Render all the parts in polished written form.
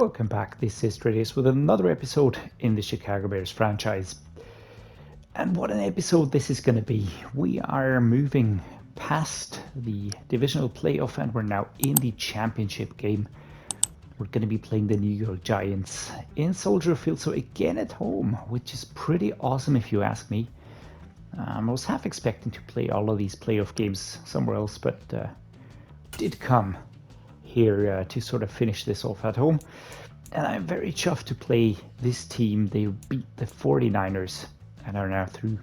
Welcome back. This is Dreddeus with another episode in the Chicago Bears franchise. And what an episode this is going to be. We are moving past the divisional playoff and we're now in the championship game. We're going to be playing the New York Giants in Soldier Field, so again at home, which is pretty awesome if you ask me. I was half expecting to play all of these playoff games somewhere else, but did come here to sort of finish this off at home. And I'm very chuffed to play this team. They beat the 49ers and are now through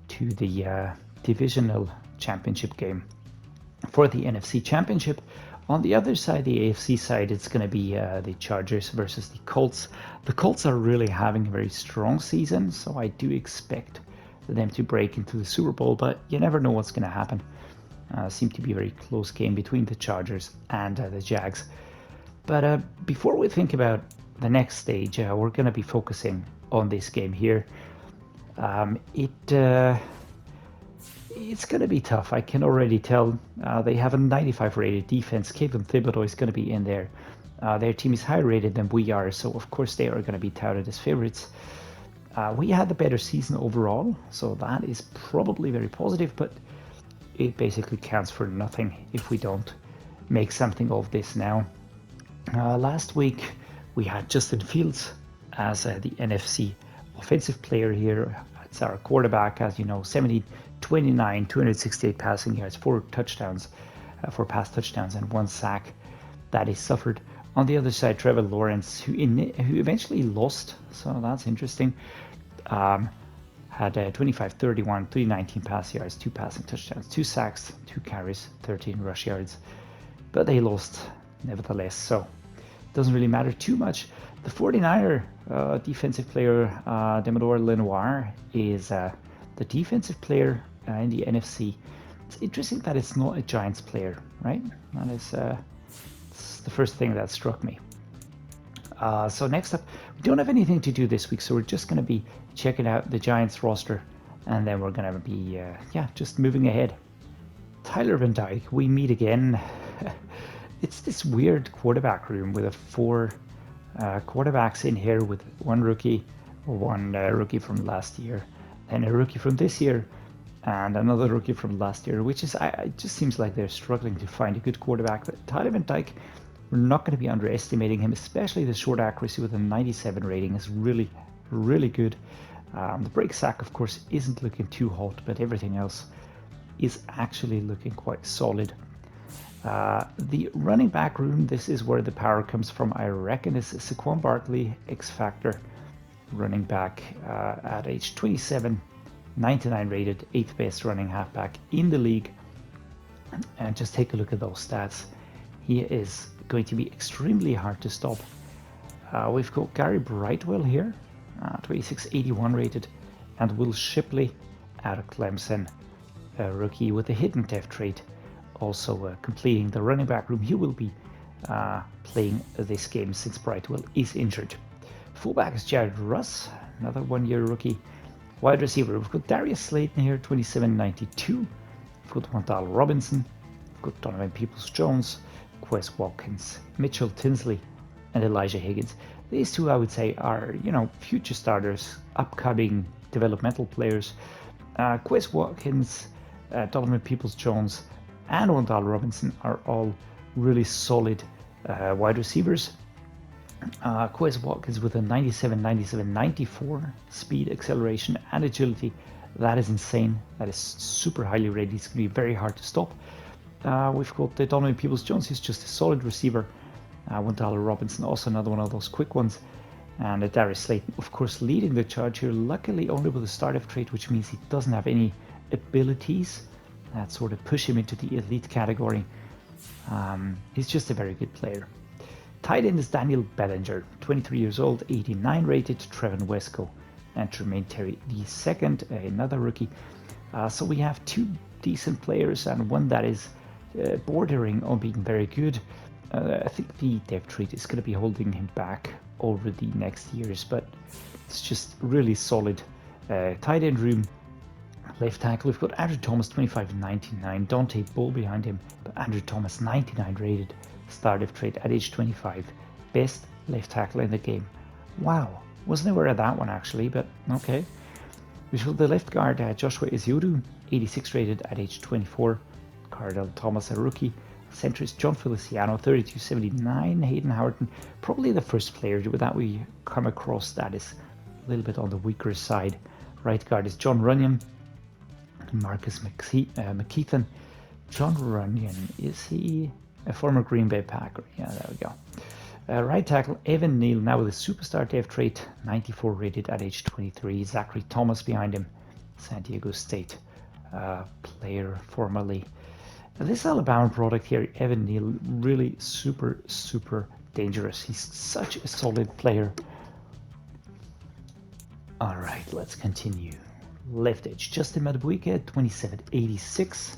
to the divisional championship game for the NFC Championship. On the other side, the AFC side, it's going to be the Chargers versus the Colts. The Colts are really having a very strong season, so I do expect them to break into the Super Bowl, but you never know what's going to happen. Seemed to be a very close game between the Chargers and the Jags. But before we think about the next stage, we're going to be focusing on this game here. It's going to be tough. I can already tell. They have a 95 rated defense. Kevin Thibodeau is going to be in there. Their team is higher rated than we are, so of course they are going to be touted as favorites. We had the better season overall, so that is probably very positive, but it basically counts for nothing if we don't make something of this now. Last week we had Justin Fields as the NFC offensive player here. It's our quarterback, as you know, 70-29, 268 passing yards, 4 touchdowns, 4 pass touchdowns and 1 sack that he suffered. On the other side, Trevor Lawrence, who eventually lost, so that's interesting. Had 25-31, 319 pass yards, 2 passing touchdowns, 2 sacks, 2 carries, 13 rush yards. But they lost nevertheless, so it doesn't really matter too much. The 49er defensive player, Demador Lenoir, is the defensive player in the NFC. It's interesting that it's not a Giants player, right? That is it's the first thing that struck me. So next up, we don't have anything to do this week, so we're just going to be checking out the Giants roster, and then we're going to be, just moving ahead. Tyler Van Dyke, we meet again. It's this weird quarterback room with 4 quarterbacks in here, with one rookie from last year, and a rookie from this year, and another rookie from last year, which is, it just seems like they're struggling to find a good quarterback. But Tyler Van Dyke, we're not going to be underestimating him, especially the short accuracy with a 97 rating is really, really good. The break sack, of course, isn't looking too hot, but everything else is actually looking quite solid. The running back room, this is where the power comes from, I reckon. Is Saquon Barkley, X Factor running back at age 27, 99 rated, 8th best running halfback in the league. And just take a look at those stats. He is going to be extremely hard to stop. We've got Gary Brightwell here, 2681 rated, and Will Shipley out of Clemson, a rookie with a hidden depth trait, also completing the running back room. He will be playing this game since Brightwell is injured. Fullback is Jared Russ, another one-year rookie. Wide receiver, we've got Darius Slayton here, 2792. We've got Wandale Robinson. We've got Donovan Peoples-Jones, Quez Watkins, Mitchell Tinsley, and Elijah Higgins. These two, I would say, are, future starters, upcoming developmental players. Quez Watkins, Donovan Peoples-Jones, and Wandale Robinson are all really solid wide receivers. Quez Watkins with a 97, 94 speed, acceleration, and agility. That is insane. That is super highly rated. It's going to be very hard to stop. We've got Donovan Peoples-Jones. He's just a solid receiver. Wandale Robinson, also another one of those quick ones. And Darius Slayton, of course, leading the charge here. Luckily, only with a startup trait, which means he doesn't have any abilities that sort of push him into the elite category. He's just a very good player. Tight end is Daniel Bellinger, 23 years old, 89 rated, Trevin Wesco, and Jermaine Terry II, another rookie. So we have 2 decent players and one that is bordering on being very good. I think the depth trait is going to be holding him back over the next years, but it's just really solid. Tight end room. Left tackle, we've got Andrew Thomas, 25-99, Dante Bull behind him, but Andrew Thomas, 99 rated, startup trait at age 25, best left tackle in the game. Wow, wasn't aware of that one actually, but okay. We show the left guard Joshua Iziodu, 86 rated at age 24. Cardell Thomas, a rookie. Centrist John Feliciano, 32.79. Hayden Howerton, probably the first player that we come across that is a little bit on the weaker side. Right guard is John Runyon. Marcus McKeithen. John Runyon, is he a former Green Bay Packer? Yeah, there we go. Right tackle Evan Neal, now with a superstar dev trait, 94 rated at age 23. Zachary Thomas behind him, San Diego State player formerly. This Alabama product here, Evan Neal, really super dangerous. He's such a solid player. All right, let's continue. Left edge, Justin Madubuike, 27.86.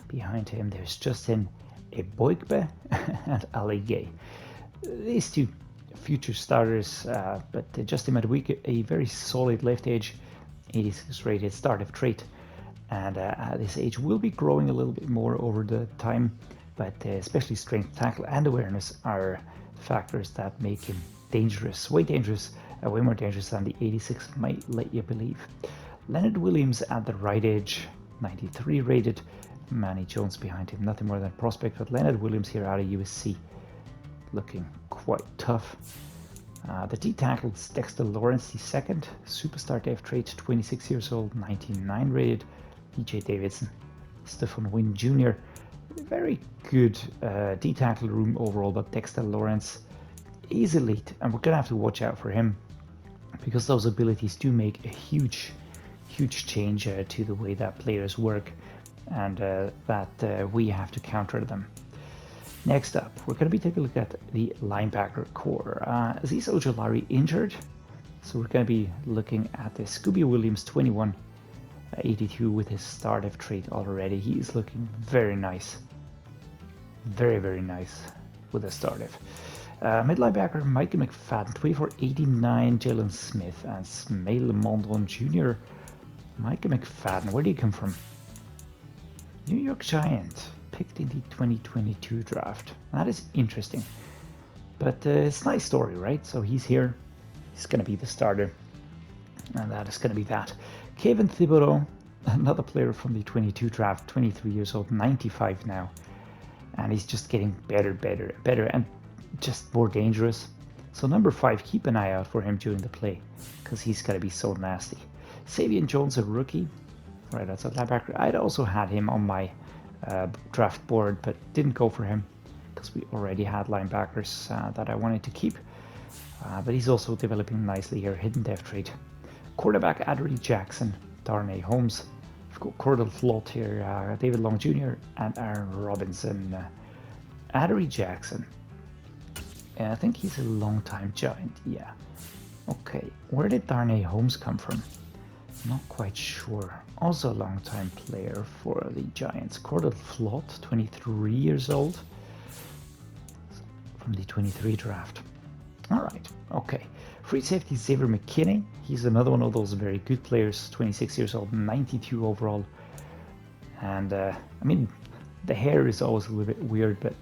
Behind him, there's Justin Eboigbe and Ali Gay. These two future starters, but Justin Madubuike, a very solid left edge, 86 rated start of trait. And at this age will be growing a little bit more over the time, but especially strength, tackle, and awareness are factors that make him dangerous, way more dangerous than the 86 might let you believe. Leonard Williams at the right edge, 93 rated. Manny Jones behind him, nothing more than prospect, but Leonard Williams here out of USC, looking quite tough. The D tackle is Dexter Lawrence, the second superstar dev trait, 26 years old, 99 rated. DJ Davidson, Stephen Wynn Jr. Very good D tackle room overall, but Dexter Lawrence is elite, and we're gonna have to watch out for him because those abilities do make a huge change to the way that players work, and that we have to counter them. Next up, we're going to be taking a look at the linebacker core. Azeez Ojulari injured, so we're going to be looking at the Scooby Williams, 21.82 with his start of trait already. He is looking very nice, very nice with a start of. Mid linebacker Micah McFadden, 24.89. Jalen Smith and Smail Mondon Jr. Micah McFadden, where do you come from? New York Giant, picked in the 2022 draft. That is interesting, but it's a nice story, right? So he's here, he's going to be the starter, and that is going to be that. Kevin Thibodeau, another player from the 22 draft, 23 years old, 95 now, and he's just getting better, and just more dangerous. So number 5, keep an eye out for him during the play, because he's going to be so nasty. Savion Jones, a rookie, right outside linebacker. I'd also had him on my draft board, but didn't go for him because we already had linebackers that I wanted to keep. But he's also developing nicely here, hidden depth trait. Quarterback Adoree Jackson, Darnay Holmes. We've got Cordell Flott here, David Long Jr. and Aaron Robinson. Adoree Jackson, I think he's a long-time Giant, yeah. Okay, where did Darnay Holmes come from? Not quite sure. Also a long-time player for the Giants. Cordell Flott, 23 years old, from the 23 draft. All right, okay. Free safety Xavier McKinney. He's another one of those very good players, 26 years old, 92 overall. And I mean, the hair is always a little bit weird, but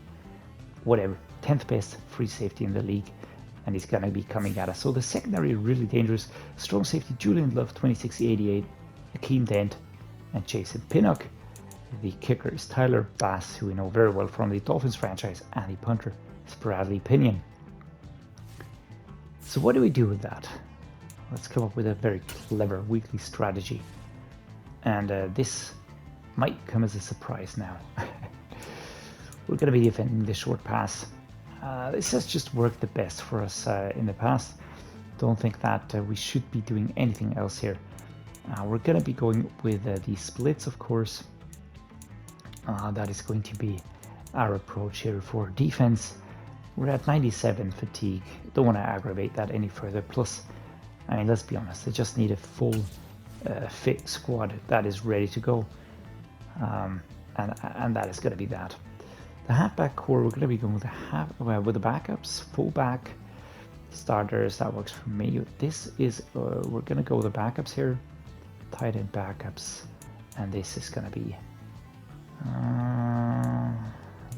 whatever. 10th best free safety in the league, and he's going to be coming at us. So the secondary really dangerous. Strong safety Julian Love, 26.88. Akeem Dent and Jason Pinnock. The kicker is Tyler Bass, who we know very well from the Dolphins franchise, and the punter is Bradley Pinion. So what do we do with that? Let's come up with a very clever weekly strategy, and this might come as a surprise now. We're going to be defending the short pass. This has just worked the best for us in the past. Don't think that we should be doing anything else here. We're going to be going with the splits, of course. That is going to be our approach here for defense. We're at 97 fatigue. Don't want to aggravate that any further. Plus, I mean, let's be honest, they just need a full fit squad that is ready to go. And that is going to be that. The halfback core, we're going to be going with the backups, fullback, starters. That works for me. This is we're going to go with the backups here, tight end backups, and this is going to be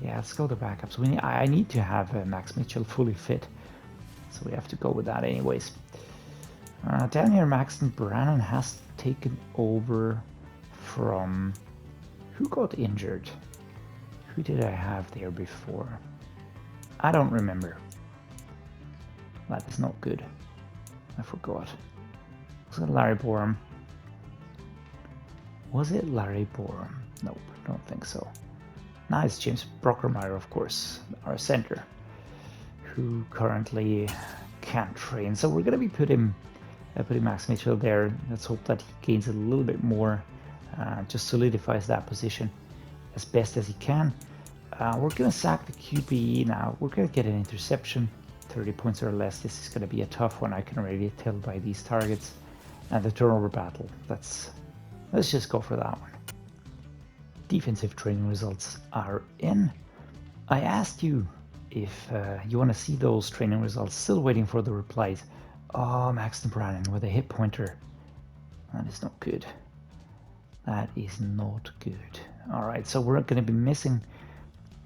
yeah, let's go with the backups. I need to have Max Mitchell fully fit so we have to go with that anyways. Down here, Maxton Brannon has taken over from... Who got injured? Who did I have there before? I don't remember. That is not good. I forgot. Was it Larry Borum? Was it Larry Borum? Nope, don't think so. Now it's James Brockermeyer, of course, our center, who currently can't train. So we're going to be putting Max Mitchell there. Let's hope that he gains a little bit more, just solidifies that position as best as he can. We're going to sack the QB now. We're going to get an interception, 30 points or less. This is going to be a tough one, I can already tell by these targets. And the turnover battle, let's just go for that one. Defensive training results are in. I asked you if you want to see those training results. Still waiting for the replies. Oh, Maxton Brannon with a hit pointer. That is not good. That is not good. All right, so we're going to be missing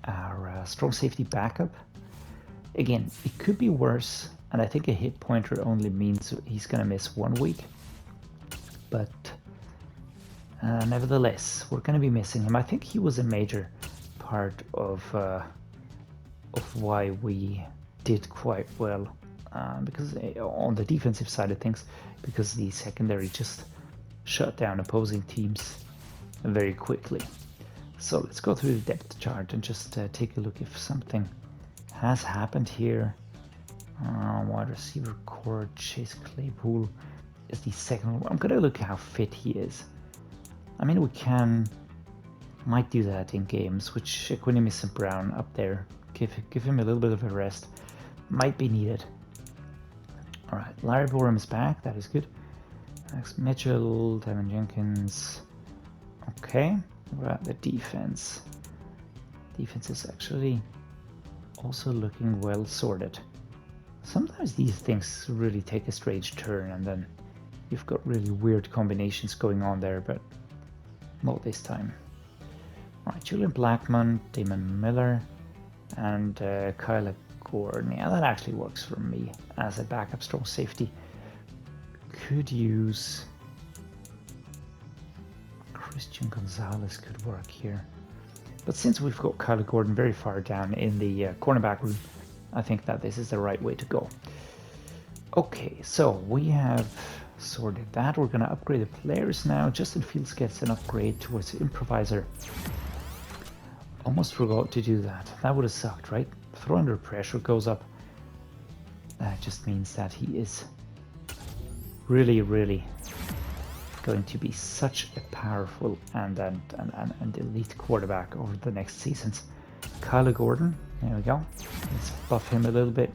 our strong safety backup. Again, it could be worse, and I think a hit pointer only means he's going to miss 1 week. But nevertheless, we're going to be missing him. I think he was a major part of why we did quite well, because on the defensive side of things, because the secondary just shut down opposing teams very quickly. So let's go through the depth chart and just take a look if something has happened here. Wide receiver core, Chase Claypool is the second one. I'm gonna look how fit he is. I mean, we might do that in games, which Equanimeous St.Brown up there, give him a little bit of a rest, might be needed. All right, Larry Borum is back, that is good. Max Mitchell, Devin Jenkins. Okay, what about the defense? Defense is actually also looking well sorted. Sometimes these things really take a strange turn, and then you've got really weird combinations going on there, but not this time. All right, Julian Blackmon, Damon Miller, and Kyle Gordon. Yeah, that actually works for me as a backup strong safety. Could use Christian Gonzalez, could work here. But since we've got Kyle Gordon very far down in the cornerback room, I think that this is the right way to go. Okay, so we have sorted that. We're going to upgrade the players now. Justin Fields gets an upgrade towards improviser. Almost forgot to do that. That would have sucked, right? Throw under pressure goes up. That just means that he is really, really going to be such a powerful and elite quarterback over the next seasons. Kyle Gordon, there we go. Let's buff him a little bit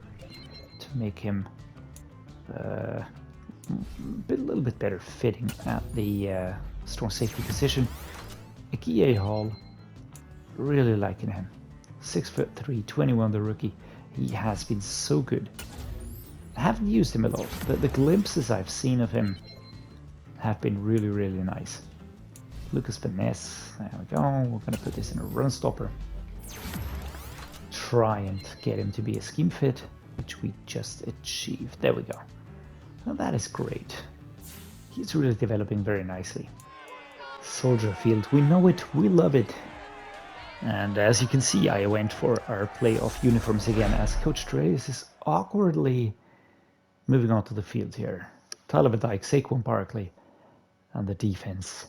to make him a little bit better fitting at the strong safety position. Akie Hall, really liking him. 6'3", 21, the rookie. He has been so good. I haven't used him a lot. The glimpses I've seen of him have been really, really nice. Lucas Finesse, there we go. We're going to put this in a run stopper. Try and get him to be a scheme fit, which we just achieved. There we go. Well, that is great. He's really developing very nicely. Soldier Field, we know it, we love it. And as you can see, I went for our playoff uniforms again as Coach Dreddeus is awkwardly moving onto the field here. Tyler Van Dyke, Saquon Barkley, and the defense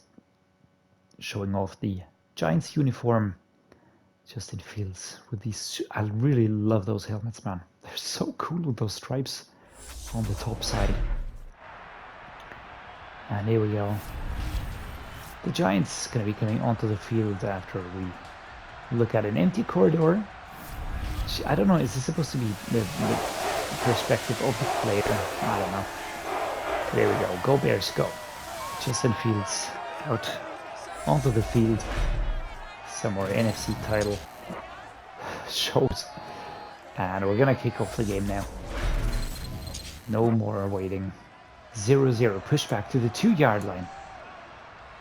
showing off the Giants uniform. Justin Fields with these. I really love those helmets, man. They're so cool with those stripes on the top side. And here we go. The Giants going to be coming onto the field after we look at an empty corridor. I don't know, is this supposed to be the perspective of the player? I don't know. There we go. Go Bears, go. Justin Fields out onto the field. Some more NFC title shows. And we're going to kick off the game now. No more waiting. 0-0. Pushback to the 2-yard line.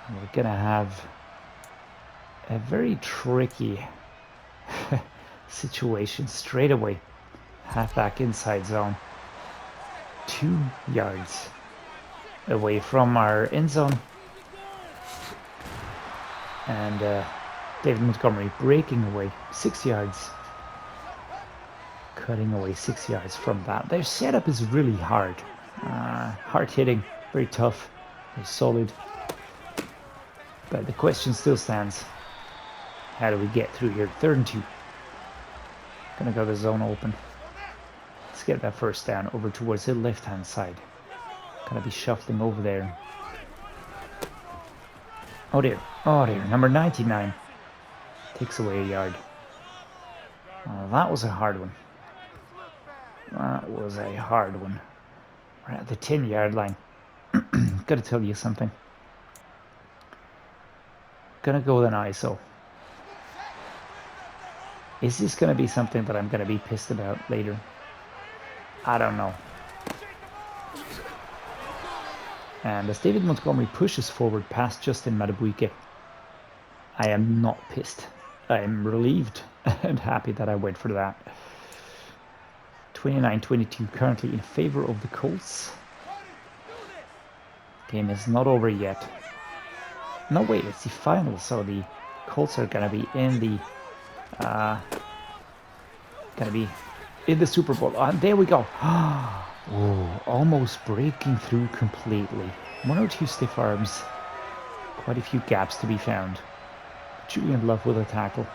And we're going to have a very tricky situation straight away. Halfback inside zone. 2 yards away from our end zone. And David Montgomery breaking away 6 yards. Cutting away 6 yards from that. Their setup is really hard. Hard hitting, very tough, very solid. But the question still stands. How do we get through here? 3rd and 2. Gonna go the zone open. Let's get that first down over towards the left-hand side. Gonna be shuffling over there. Oh dear, number 99 takes away a yard. That was a hard one. That was a hard one. We're at the 10-yard line. Gotta tell you something. Gonna go with an ISO. Is this gonna be something that I'm gonna be pissed about later? I don't know. And as David Montgomery pushes forward past Justin Madubuike, I am not pissed. I am relieved and happy that I went for that. 29-22 currently in favor of the Colts. Game is not over yet. No, wait, it's the final, so the Colts are gonna be in the Super Bowl. There we go. Oh, almost breaking through completely. 1 or 2 stiff arms. Quite a few gaps to be found. Julian Love with a tackle.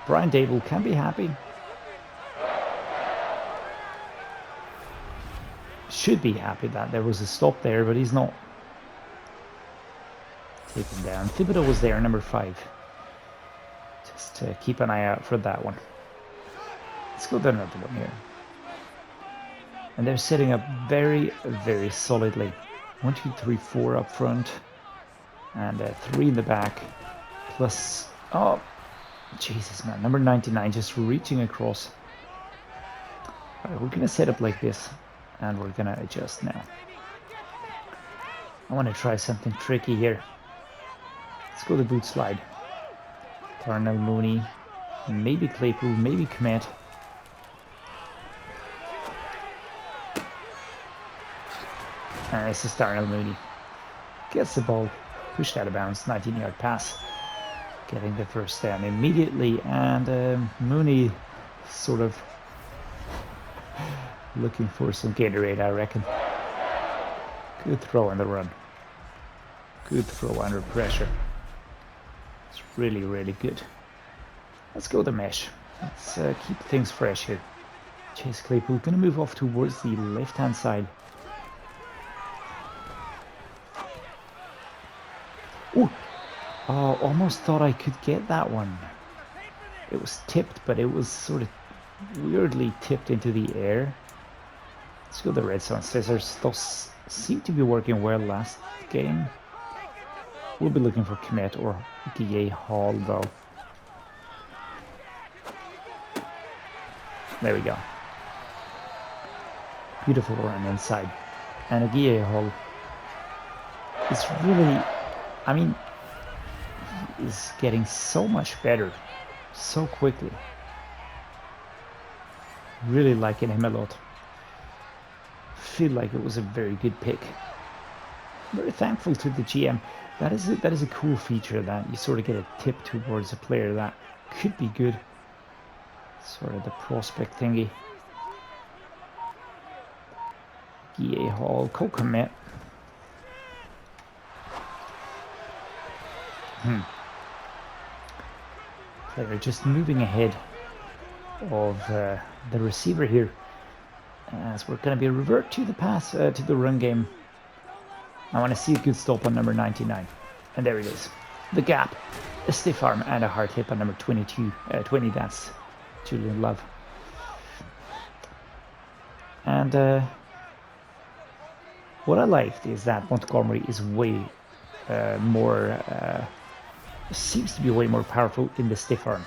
Brian Daboll can be happy. Should be happy that there was a stop there, but he's not. Taken down. Thibodeau was there, number 5. Just to keep an eye out for that one. Let's go down another one here. And they're setting up very, very solidly. 1, 2, 3, 4 up front. And 3 in the back. Plus, oh, Jesus, man. Number 99 just reaching across. All right, we're going to set up like this. And we're going to adjust now. I want to try something tricky here. Let's go the boot slide. Darnell Mooney. Maybe Claypool, maybe Kmet. This is Darnell Mooney. Gets the ball, pushed out of bounds, 19-yard pass. Getting the first down immediately, and Mooney sort of looking for some Gatorade, I reckon. Good throw on the run. Good throw under pressure. It's really, really good. Let's go the mesh. Let's keep things fresh here. Chase Claypool gonna move off towards the left-hand side. Ooh. Oh, almost thought I could get that one. It was tipped, but it was sort of weirdly tipped into the air. Let's go the red zone scissors. Those seem to be working well last game. We'll be looking for Kmet or DA Hall though. There we go. Beautiful run inside. And a DA Hall is really, I mean, he is getting so much better so quickly. Really liking him a lot. Feel like it was a very good pick. Very thankful to the GM. That is a cool feature, that you sort of get a tip towards a player that could be good. Sort of the prospect thingy. EA Hall, Kmet. Player just moving ahead of the receiver here, as we're going to be revert to the pass, to the run game. I want to see a good stop on number 99, and there it is. The gap, a stiff arm, and a hard hit on number 20. That's Julian Love. And what I liked is that Montgomery is way more, seems to be way more powerful in the stiff arm.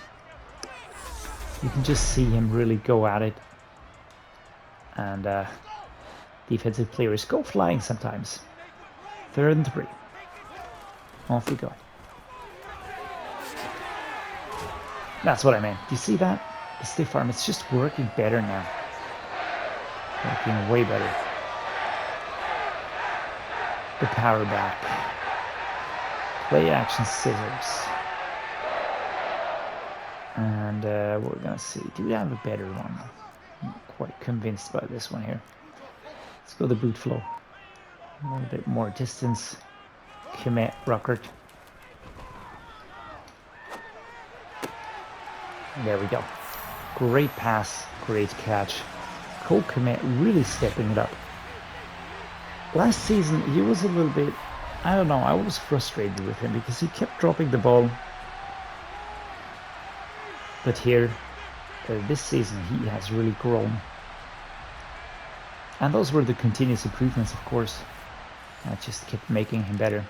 You can just see him really go at it, and defensive players go flying sometimes. 3rd and 3. Off we go. That's what I meant. Do you see that? The stiff arm, it's just working better now. Working way better. the power back. Play action scissors. And we're gonna see. Do we have a better one? I'm not quite convinced by this one here. Let's go the boot flow. A little bit more distance. Kmet, Ruckert. There we go. Great pass, great catch. Kmet really stepping it up. Last season, he was a little bit, I don't know, I was frustrated with him because he kept dropping the ball. But here, this season, he has really grown. And those were the continuous improvements, of course. That just kept making him better.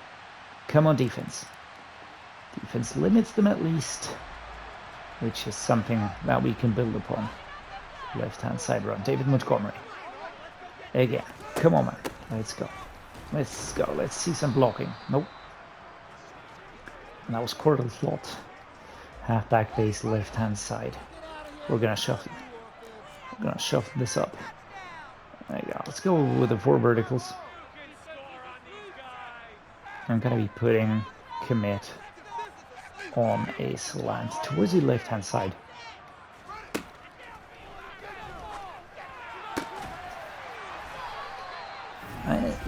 Come on, defense. Defense limits them at least, which is something that we can build upon. Left-hand side run. David Montgomery. Again. Come on, man. Let's go. Let's go. Let's see some blocking. Nope. And that was quarter slot. Halfback base, left-hand side. We're going to shuffle. We're going to shuffle this up. There you go. Let's go with the 4 verticals. I'm going to be putting Kmet on a slant towards the left-hand side.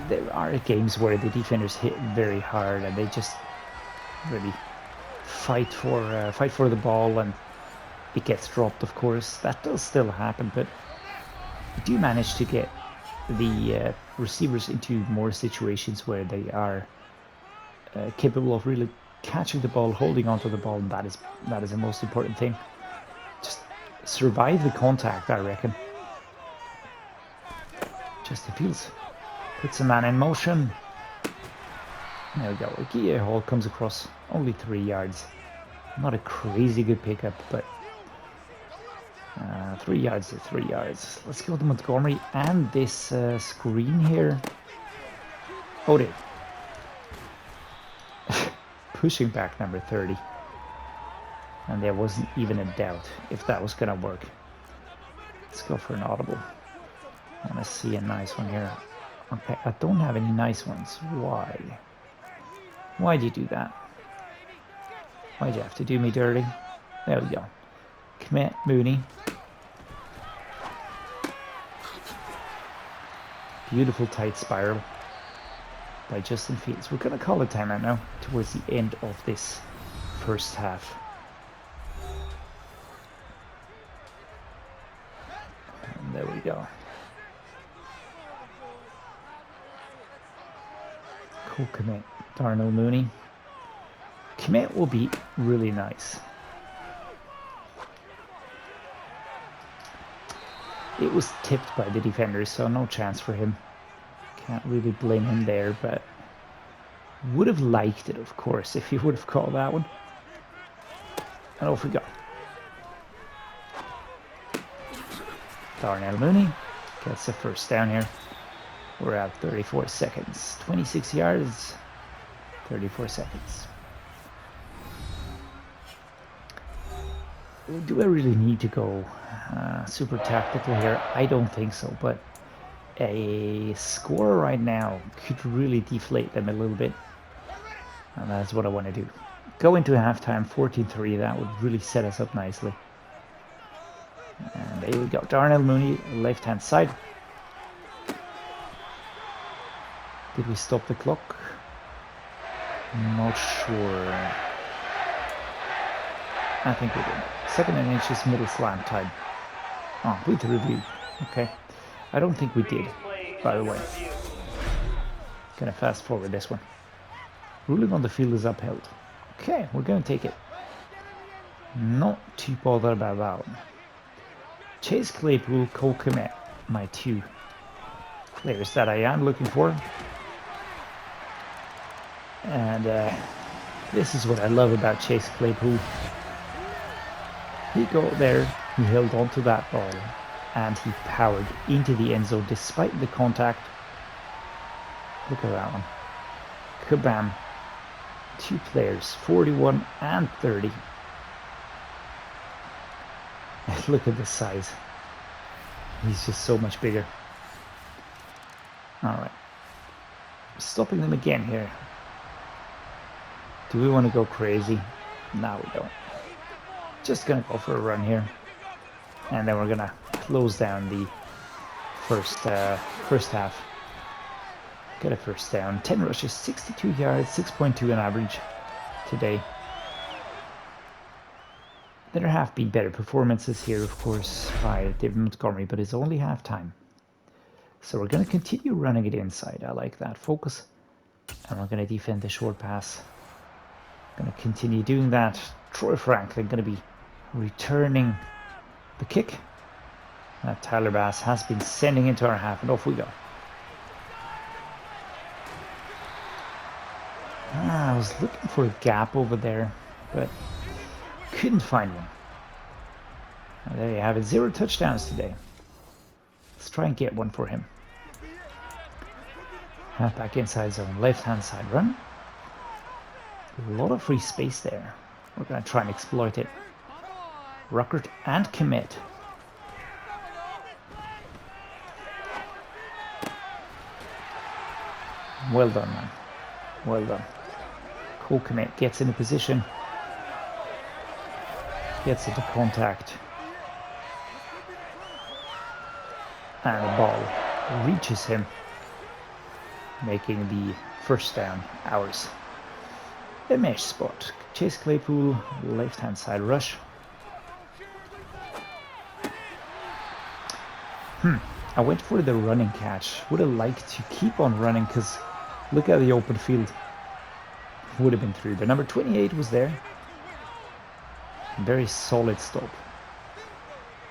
There are games where the defenders hit very hard and they just really fight for the ball, and it gets dropped. Of course, that does still happen, but we do manage to get the receivers into more situations where they are capable of really catching the ball, holding onto the ball, and that is the most important thing. Just survive the contact, I reckon. Justin Fields puts a man in motion. There we go. Akia Hall comes across only 3 yards. Not a crazy good pickup, but 3 yards to 3 yards. Let's go to Montgomery and this screen here. Oh, dude. Pushing back number 30. And there wasn't even a doubt if that was going to work. Let's go for an audible. I want to see a nice one here. Okay, I don't have any nice ones. Why? Why'd you do that? Why'd you have to do me dirty? There we go. Kmet, Mooney. Beautiful tight spiral by Justin Fields. We're going to call a timeout now towards the end of this first half. And there we go. Cool Kmet. Darnell Mooney. Kmet will be really nice. It was tipped by the defenders, so no chance for him. Can't really blame him there, but would have liked it, of course, if he would have called that one. And off we go. Darnell Mooney gets the first down here. We're at 34 seconds. 26 yards, 34 seconds. Do I really need to go super tactical here? I don't think so, but a score right now could really deflate them a little bit. And that's what I want to do. Go into halftime 14-3. That would really set us up nicely. And there we go. Darnell Mooney, left-hand side. Did we stop the clock? Not sure. I think we did. 2nd and inches, middle slant time. Oh, with review. Okay. I don't think we did, by the way. Gonna fast forward this one. Ruling on the field is upheld. Okay, we're gonna take it. Not too bothered about that one. Chase Claypool, Cole Kmet, my 2 players that I am looking for. And this is what I love about Chase Claypool. He got there, he held on to that ball, and he powered into the end zone despite the contact. Look at that one. Kabam. 2 players, 41 and 30. And look at the size. He's just so much bigger. Alright. stopping them again here. Do we want to go crazy? No, we don't. Just gonna go for a run here, and then we're gonna close down the first half. Get a first down. 10 rushes, 62 yards, 6.2 on average today. There have been better performances here, of course, by David Montgomery, but it's only halftime. So we're going to continue running it inside. I like that focus. And we're going to defend the short pass. Going to continue doing that. Troy Franklin going to be returning the kick that Tyler Bass has been sending into our half, and off we go. I was looking for a gap over there, but couldn't find one. And there you have it, 0 touchdowns today. Let's try and get one for him. Halfback inside zone, left-hand side run. A lot of free space there. We're going to try and exploit it. Ruckert and Kmet. Well done, man. Well done. Cole Kmet gets into position. Gets into contact. And the ball reaches him, making the first down ours. The mesh spot. Chase Claypool, left-hand side rush. I went for the running catch. Would have liked to keep on running because look at the open field. Would have been through. But number 28 was there. Very solid stop.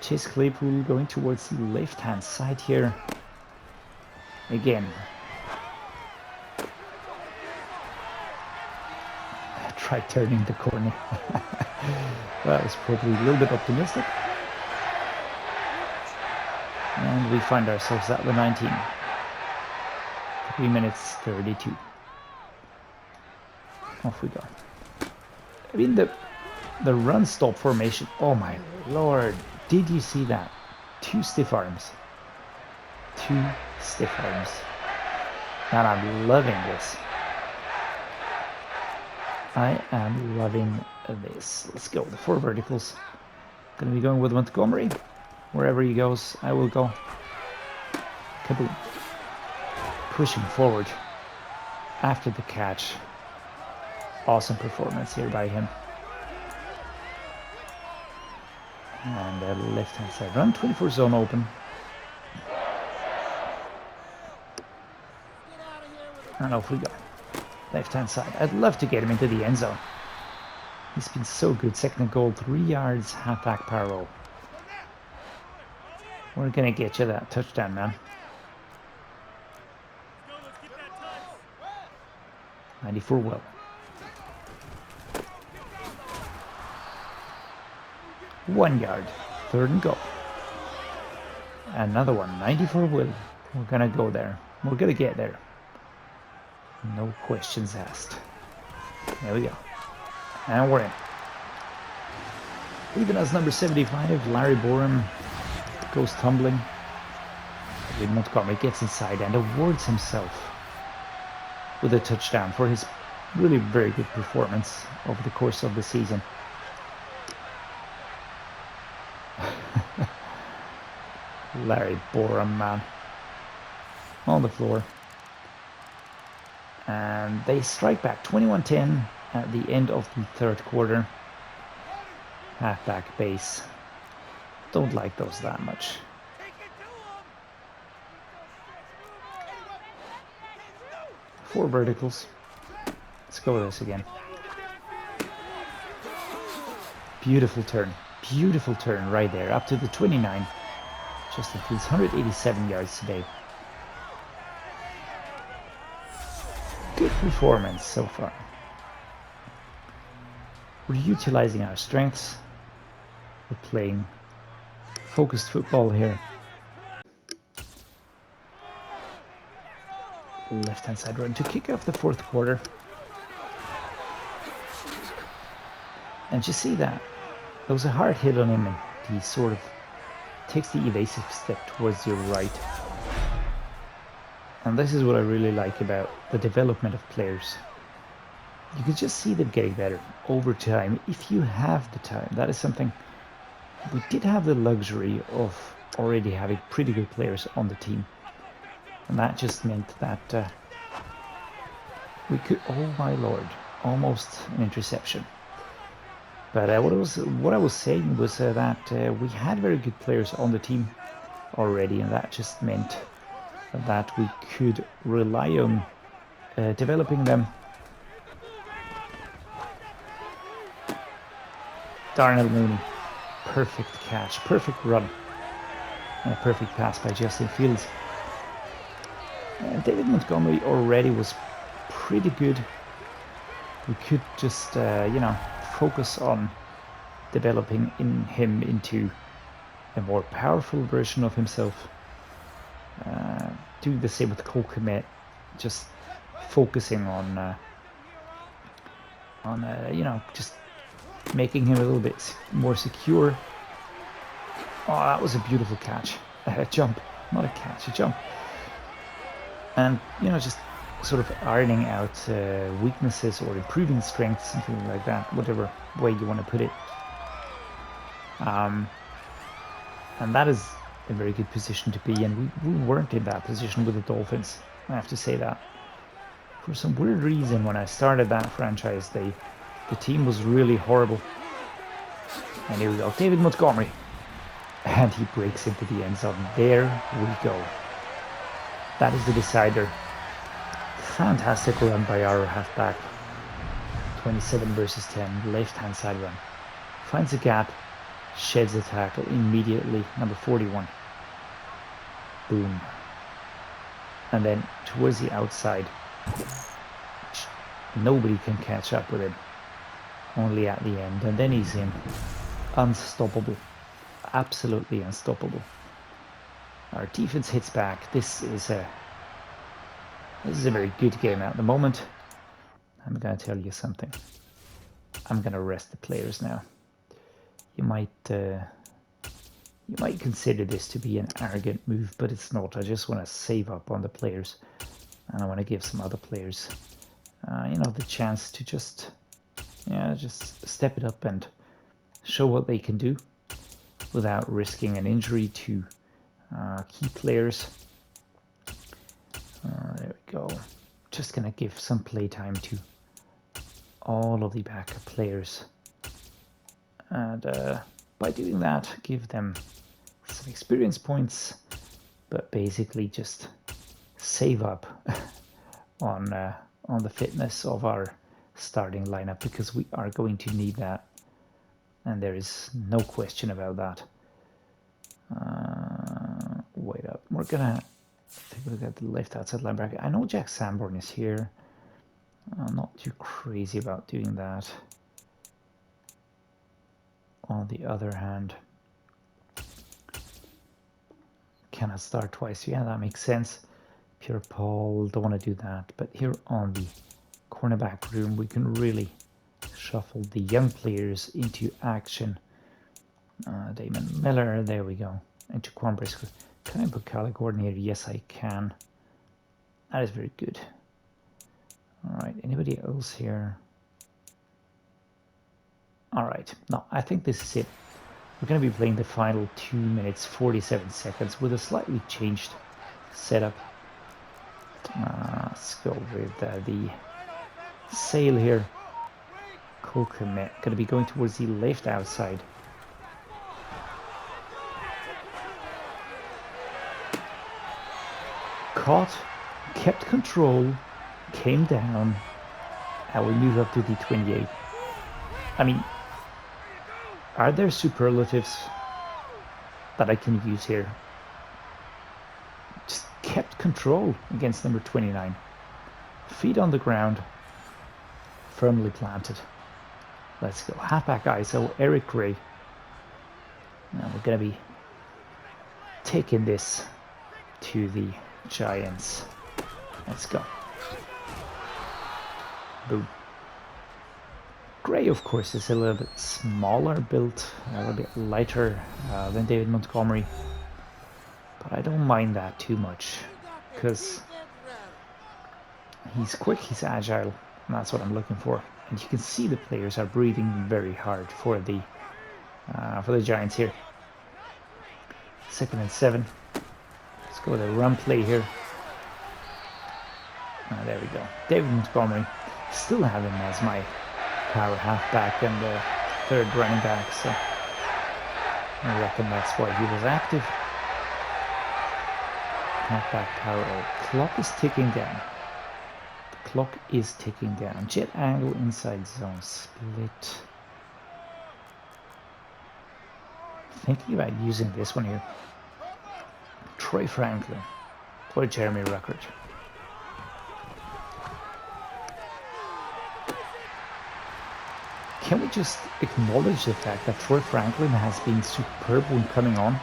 Chase Claypool going towards the left-hand side here. Again. I tried turning the corner. That was probably a little bit optimistic. And we find ourselves at the 19. 3 minutes 32. Off we go. I mean the run stop formation. Oh my lord. Did you see that? 2 stiff arms. 2 stiff arms. And I'm loving this. I am loving this. Let's go. The 4 verticals. Gonna be going with Montgomery. Wherever he goes, I will go. Kaboom. Pushing forward after the catch. Awesome performance here by him. And the left-hand side run, 24 zone open. And off we go. Left-hand side. I'd love to get him into the end zone. He's been so good. 2nd and goal, 3 yards, halfback power roll. We're gonna get you that touchdown, man. 94 Will. One yard, 3rd and goal. Another one, 94 Will. We're gonna go there. We're gonna get there. No questions asked. There we go. And we're in. Even as number 75, Larry Borum goes tumbling. Montgomery gets inside and awards himself with a touchdown for his really very good performance over the course of the season. Larry Borum, man. On the floor. And they strike back 21-10 at the end of the 3rd quarter. Halfback base. Don't like those that much. Four verticals. Let's go with this again. Beautiful turn. Beautiful turn right there. Up to the 29. Justin Fields, 187 yards today. Good performance so far. We're utilizing our strengths. We're playing focused football here. Left-hand side run to kick off the 4th quarter. And you see that. There was a hard hit on him and he sort of takes the evasive step towards your right. And this is what I really like about the development of players. You can just see them getting better over time if you have the time. That is something we did have the luxury of already having pretty good players on the team. And that just meant that we could, oh my lord, almost an interception. But what I was saying was that we had very good players on the team already, and that just meant that we could rely on developing them. Darnell Mooney, perfect catch, perfect run, and a perfect pass by Justin Fields. David Montgomery already was pretty good. We could just, focus on developing him into a more powerful version of himself. Doing the same with Kmet, just focusing on just making him a little bit more secure. Oh, that was a beautiful catch. A jump, not a catch, a jump. And, just sort of ironing out weaknesses or improving strengths, something like that, whatever way you want to put it. And that is a very good position to be in. We weren't in that position with the Dolphins, I have to say that. For some weird reason, when I started that franchise, the team was really horrible. And here we go, David Montgomery. And he breaks into the end zone. There we go. That is the decider. Fantastic run by our halfback. 27 versus 10, left-hand side run. Finds a gap, sheds the tackle immediately, number 41. Boom. And then towards the outside, nobody can catch up with him. Only at the end, and then he's in. Unstoppable. Absolutely unstoppable. Our defense hits back. This is a very good game at the moment. I'm gonna tell you something. I'm gonna rest the players now. You might consider this to be an arrogant move, but it's not. I just want to save up on the players, and I want to give some other players, the chance to just step it up and show what they can do without risking an injury to key players. There we go. Just gonna give some play time to all of the backup players, and by doing that, give them some experience points, but basically just save up on the fitness of our starting lineup, because we are going to need that, and there is no question about that. Wait up, we're gonna take a look at the left outside linebacker. I know Jack Sanborn is here. I'm not too crazy about doing that. On the other hand, cannot start twice. Yeah, that makes sense. Pierre Paul, don't want to do that. But here on the cornerback room, we can really shuffle the young players into action. Damon Miller, there we go. And Jacquan Brisker. Can I put Cali Gordon here? Yes, I can. That is very good. Alright, anybody else here? Alright, no, I think this is it. We're going to be playing the final 2 minutes 47 seconds with a slightly changed setup. Let's go with the sail here. Kmet going to be going towards the left outside. Caught, kept control, came down, and we move up to the 28. I mean, are there superlatives that I can use here? Just kept control against number 29. Feet on the ground, firmly planted. Let's go. Halfback ISO, Eric Gray. Now we're going to be taking this to the Giants. Let's go. Boom. Gray, of course, is a little bit smaller built, a little bit lighter than David Montgomery. But I don't mind that too much, because He's quick, he's agile, and that's what I'm looking for. And you can see the players are breathing very hard for the Giants here. 2nd and 7. Let's go with a run play here. There we go. David Montgomery. Still have him as my power halfback and the 3rd running back, so I reckon that's why he was active. Halfback power. Clock is ticking down. The clock is ticking down. Jet angle inside zone split. Thinking about using this one here. Troy Franklin or Jeremy Ruckert. Can we just acknowledge the fact that Troy Franklin has been superb when coming on?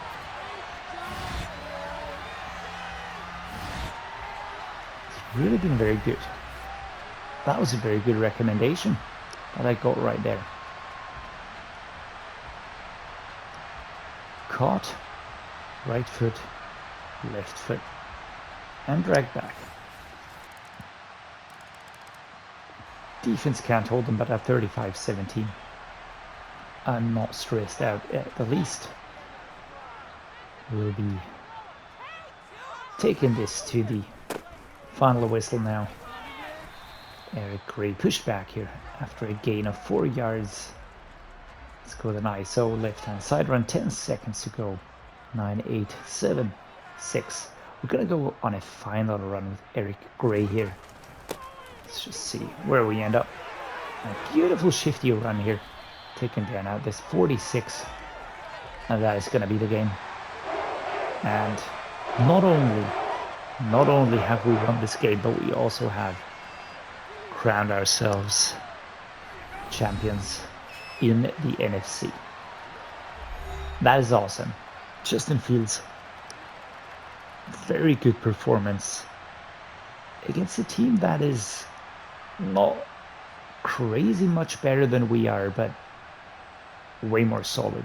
He's really been very good. That was a very good recommendation that I got right there. Caught, right foot, left foot, and drag back. Defense can't hold them, but at 35-17, I'm not stressed out at the least. We'll be taking this to the final whistle now. Eric Gray pushed back here after a gain of 4 yards. Let's go with an ISO left-hand side run. 10 seconds to go. 9, 8, 7, 6. We're gonna go on a final run with Eric Gray here. Let's just see where we end up. A beautiful shifty run here. Taken down out this 46. And that is gonna be the game. And not only have we won this game, but we also have crowned ourselves champions in the NFC. That is awesome. Justin Fields, very good performance against a team that is not crazy much better than we are, but way more solid.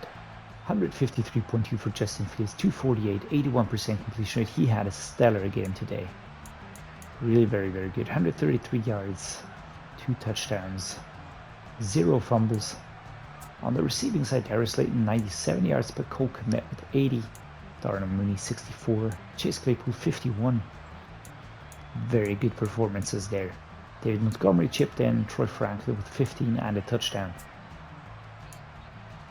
153.2 for Justin Fields, 248, 81% completion rate. He had a stellar game today. Really very, very good. 133 yards, 2 touchdowns, 0 fumbles. On the receiving side, Darius Slayton, 97 yards, but Cole Kmet with 80. Darnell Mooney, 64. Chase Claypool, 51. Very good performances there. David Montgomery chipped in. Troy Franklin with 15 and a touchdown.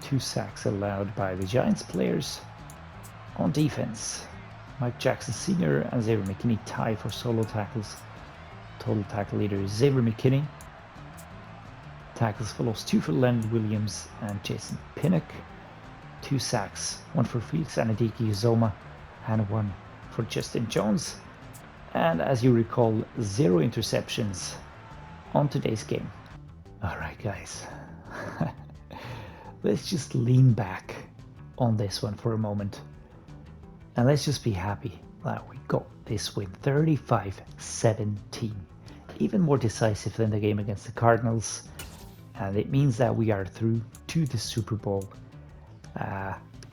2 sacks allowed by the Giants players. On defense, Mike Jackson Sr. and Xavier McKinney tie for solo tackles. Total tackle leader is Xavier McKinney. Tackles for loss, 2 for Leonard Williams and Jason Pinnock. 2 sacks, 1 for Felix Anadiki Uzoma and 1 for Justin Jones. And as you recall, 0 interceptions on today's game. Alright guys, let's just lean back on this one for a moment. And let's just be happy that we got this win, 35-17. Even more decisive than the game against the Cardinals. And it means that we are through to the Super Bowl.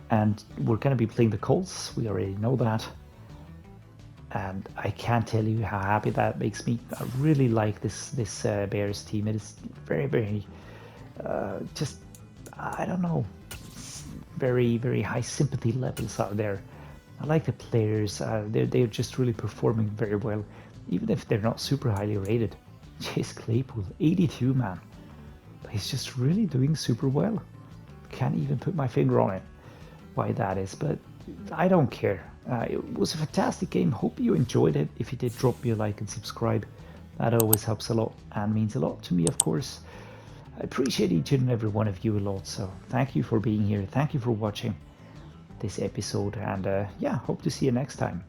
And we're going to be playing the Colts. We already know that. And I can't tell you how happy that makes me. I really like this Bears team. It is very, very, just, I don't know, very, very high sympathy levels out there. I like the players. They're just really performing very well, even if they're not super highly rated. Chase Claypool, 82, man. He's just really doing super well. Can't even put my finger on it, why that is, but I don't care. It was a fantastic game. Hope you enjoyed it. If you did, drop me a like and subscribe. That always helps a lot and means a lot to me, of course. I appreciate each and every one of you a lot, so thank you for being here. Thank you for watching this episode, and yeah, hope to see you next time.